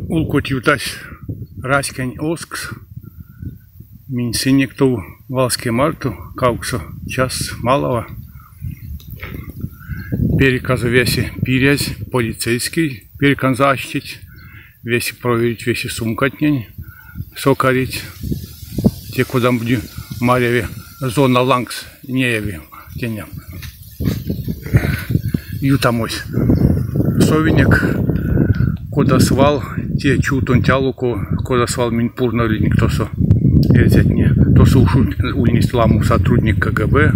Улкот ютась раскань оскс. Мин синек ту валске марту, кауксо час малого. Переказу веси пирязь полицейский, перекан защитить, веси проверить, веси сумкатнень, сокарить. Те, куда будет Марьеве зона лангс, нееви, теня. Ютамось. Совинек, куда свал, те чутон тялуку, куда свал минпурно или никто со. То со ульнись ламу сотрудник КГБ,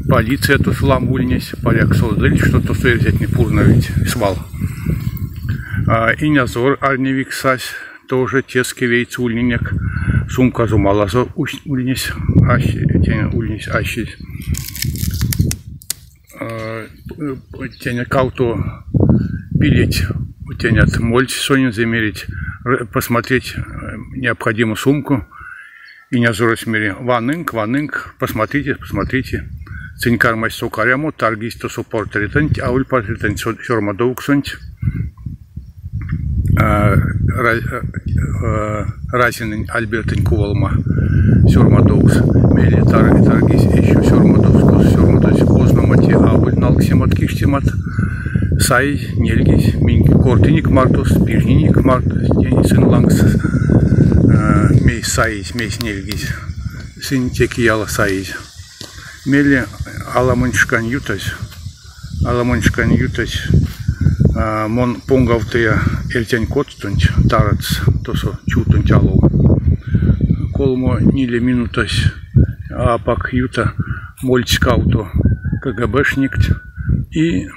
полиция то слам ульнись, поляк создали, что то со не пурно ведь свал. И назор арневик сась, тоже тески вейц ульнинек, сумка зумала за ульнись, ульнись ащись. Теня кауто пилить, тенят мольч сонин замерить, посмотреть необходимую сумку. И не азорось мире ванынк, посмотрите. Цинкар май сокарямо, таргис то супорт ретент, а уль пар ретент сёрмадоук сонт. Разин Альбертин Кувалма сёрмадоукс. Мели таргис еще сёрмадоукс озномати, а уль налксимат киштимат. Сай, нельгис, минки кортиник мартус, пижниник мартус, сын лангс. Мейс саиз, мейс нельгиз, сын текияла саиз. Мели аламончкан ютась, мон понгавтыя эльтянь котстунч, тарац, тосо чутун тялов. Колмо ниле минутась, а пак юта мольчкауто КГБшникт и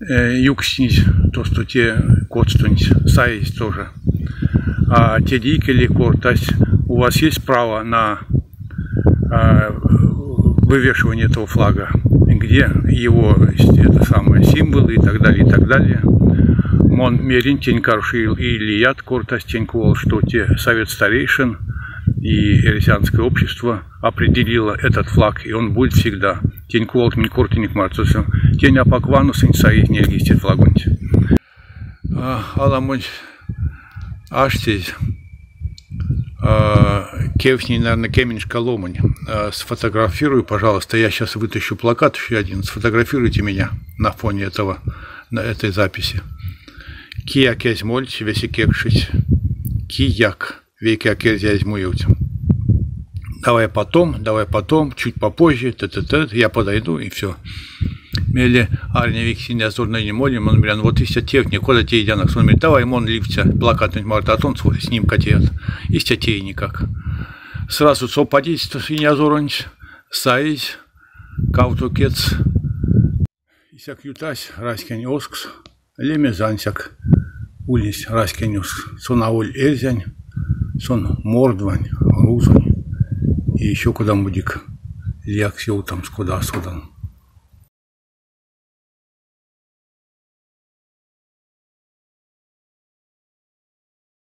юкснись, то что те котстунч, саиз тоже. А те дикели кортась, у вас есть право на вывешивание этого флага, где его это самое символы и так далее. Мон мерин тенькаршил и лият кортась тенькувал, что те совет старейшин и эресянское общество определило этот флаг, и он будет всегда. Тенькувал min кортиник марцусом, тень апаквану сын саиз нельгистит флагунти. Аламонь Аштись, кевсни, наверное, Кеменьшка Ломань. Сфотографирую, пожалуйста. Я сейчас вытащу плакат еще один. Сфотографируйте меня на фоне этого, на этой записи. Кия кезмольч, веси кекшить. Кияк, веки акезязьмуют. Давай потом, чуть попозже, я подойду и все. Мели арневик синя зурная не молим, он мирян, вот истя техник, куда те идянок, он говорит, давай мон ливца, плакатный мартатон свой, с ним котят, истя те никак. Сразу сопадить, что синя зуронч, саить, каутукец. Исяк ютась, раскень оскс, леме зансяк, улись раскень оскс, сон ауль эльзянь, сон мордвань, рузань, и еще куда мудик, ляк сел там скуда судан.